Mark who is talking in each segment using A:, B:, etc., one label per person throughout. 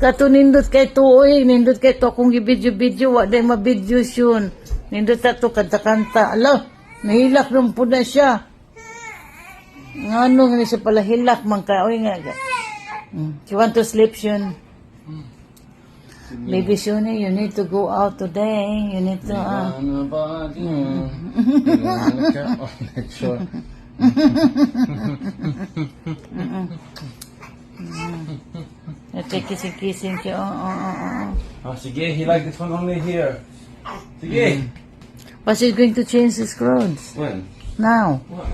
A: Kato nindot kay tuoy, nindot kay to akong gibidyo-bidyo, wa day mabidyo yun. Nindot ato kanta-kanta. Ala, nahilak nung po na siya. Ano nga siya pala hilak man ka. Oy nga. She want to sleep soon. Baby Shuni, you need to go out today. You need to kissing.
B: Oh, sige, he like this one only here. Sige.
A: But she's going to change his clothes.
B: When?
A: Now.
B: What?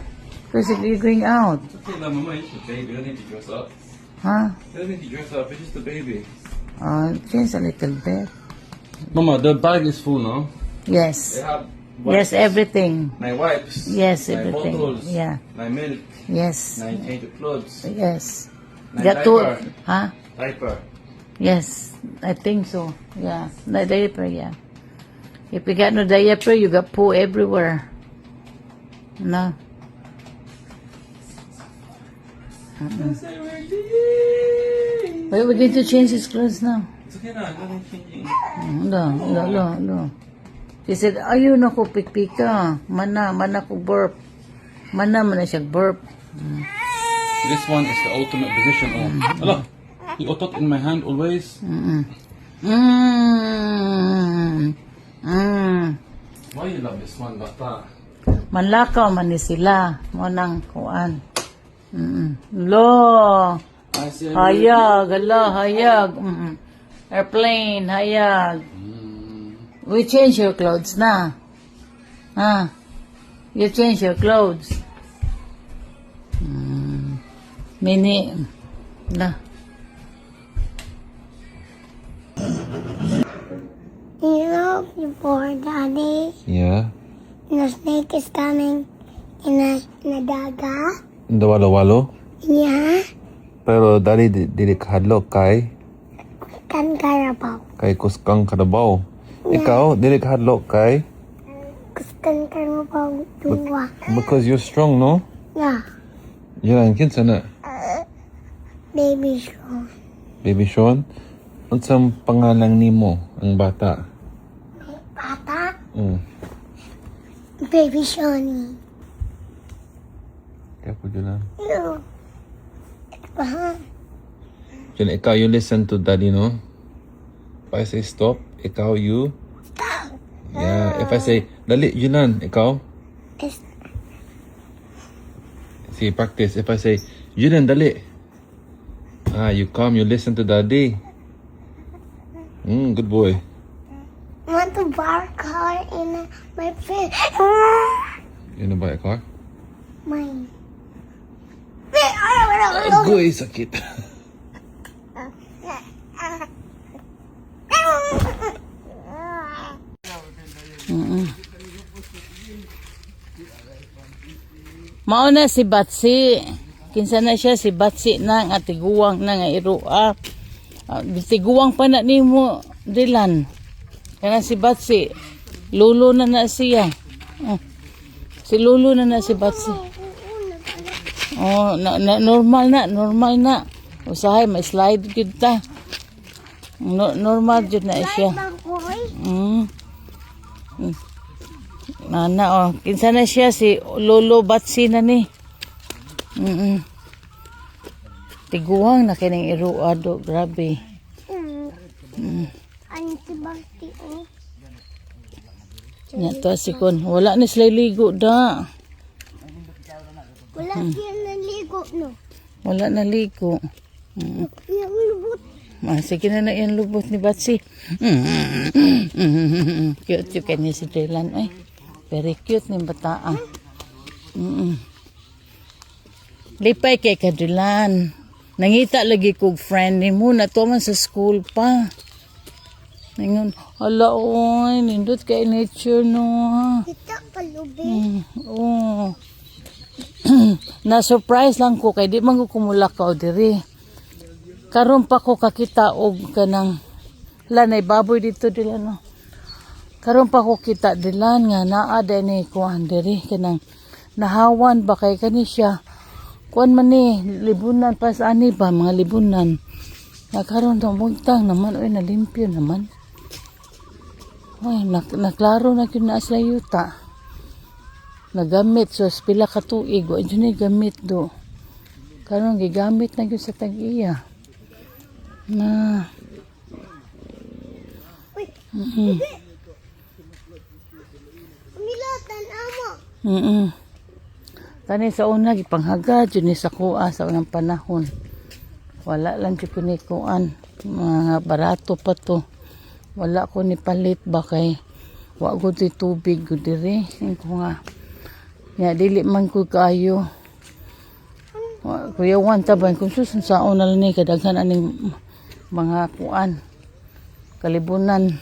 A: Because you're going out.
B: It's okay, no, Mama, it's a baby. You don't need to dress up.
A: Huh?
B: You don't need to dress up. It's just a baby.
A: Change a little bit.
B: Mama, the bag is full, no?
A: Yes.
B: They have
A: Yes,
B: wipes.
A: everything.
B: My wipes.
A: Yes,
B: My
A: everything.
B: bottles.
A: Yeah.
B: My milk.
A: Yes.
B: My change of clothes.
A: Yes.
B: My
A: Got to,
B: diaper.
A: huh?
B: Diaper.
A: Yes, I think so. Yeah, the diaper, yeah. If you got no diaper, you got poo everywhere. No. But we're going to change his clothes now.
B: It's okay na. I'm changing.
A: No. He said, ayun ako pikpika. Mana ko burp. Mana siya burp.
B: This one is the ultimate position. Oh, hello. You otot in my hand always. Why you love this one, Bata?
A: Manlakaw man ni sila. Mo nang kuan. Lo.
B: I see.
A: Hayag, hayag. Airplane, hayag. We change your clothes na. You change your clothes. Mini. Na.
C: You know before Daddy,
B: Yeah.
C: the snake is coming in a daga.
B: The walo-walo.
C: Yeah,
B: Pero dali dili kahadlok kay
C: kan karabaw.
B: kuskang kadabaw. Ikaw dili kahadlok kay
C: Kuskan karabaw dua.
B: because you're strong, no?
C: Yeah,
B: Yan kinsa na.
C: baby show.
B: Baby Sean, unsang pangalan nimo ang bata?
C: Bata,
B: Mm.
C: baby Shoni.
B: Kaya po lang.
C: You.
B: Diyan, ikaw, you listen to daddy, no? If I say stop, ikaw, you. Yeah, if I say, dali, Junan, ikaw.
C: Is
B: See, practice. If I say, Junan, dali. You come, you listen to daddy. Good boy.
C: want to bar car in my face.
B: You wanna buy a car?
C: Mine.
B: Agoy, sakit.
A: Mauna si Batsi. Kinsa na siya si Batsi na nga tiguwang na nga irua. Tiguwang pa na nimo Dilan. Kana si Batsi. Lulo na siya. Si Lulo na si Batsi. Normal na. Usahay may slide kita. Normal jud na siya. Nana kinsa na siya si Lolo Batsi na ni. Tiguang na kining iruado, grabe.
C: Ano si Bakti
A: Nya to si kon, wala ni sila ligo da.
C: Wala siya naligo, no?
A: Wala na ligo.
C: Yung lubot.
A: Sige na yan lubot ni Batsi. Cute kanya si Dylan. Ay, very cute ni bata. Lipay kay Kadilan. Nangita lagi kog friend ni mo na to man sa school pa. Ngayon, hala oy, nindot kay nature no.
C: Kita kalubi.
A: Na-surprise lang ko kay di man ko kumulakaw diri. Karon pa ko kakita og kanang lanay baboy dito dila no. Karon pa ko kita dilan nga naa ni ko andiri kanang nahawan ba kay kani siya. kuan man ni libunan pa sa ani ba mga libunan. Nakaroon ng buntang naman oy nalimpyo naman. Ay naklaro na kyud na sa yuta. Nagamit so pila ka tuig wa jud ni gamit do. Karon gigamit na gyud sa tag-iya. Na
C: Milotan amo.
A: Kani sa una gipanghagad jud ni sa kuha sa unang panahon. Wala lang jud ko ni kuan. Mga barato pa to. Wala ko ni palit ba kay wa gud ti tubig gud diri. Ko nga. Ya dili man ko kayo. Kuya wan taban kung susun sa una lang ni kadaghan aning mga kuan. Kalibunan.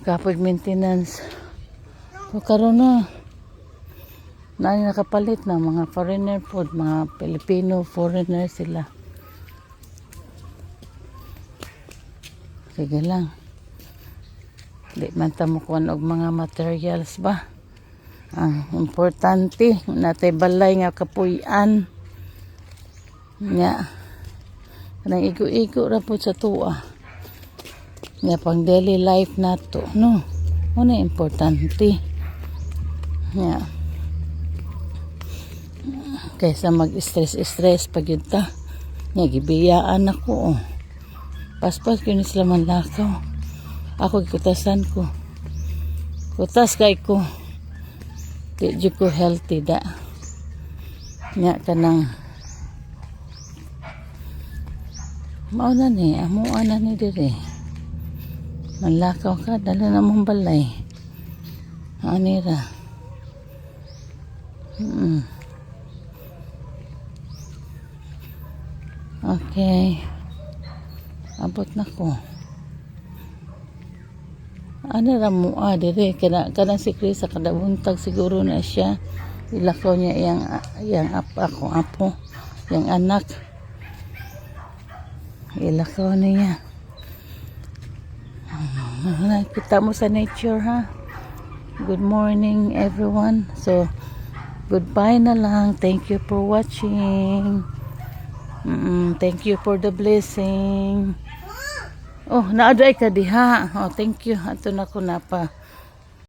A: Kapag maintenance. So karon na nakapalit na mga foreigner food, mga Filipino foreigner sila. Sige lang. Di man ta mo kuan og mga materials ba. Ang importante natay balay nga kapuy-an. Nya. Kanang igo-igo ra po sa tuwa. Nya pang daily life nato, no? Ano importante. Nya. Kaysa mag-stress pag yun ta. Nya gibiyaan ako. Oh. Paspas yun sila manlakaw. Ako kutasan ko. Kutas kay ko. Di ko healthy da. Nya kanang mauna ni, amuan na ni dire. Manlakaw ka, dala na mong balay. Anira. Okay. Abot na ko. Ano ra mo dire kana si Chris sa kada buntag siguro na siya. Ilakaw niya yang apo, yang anak. Ilakaw niya. Kita mo sa nature ha. Good morning everyone. So goodbye na lang. Thank you for watching. Thank you for the blessing. Oh, naaday ka diha. Oh, thank you. Ato na ko na pa.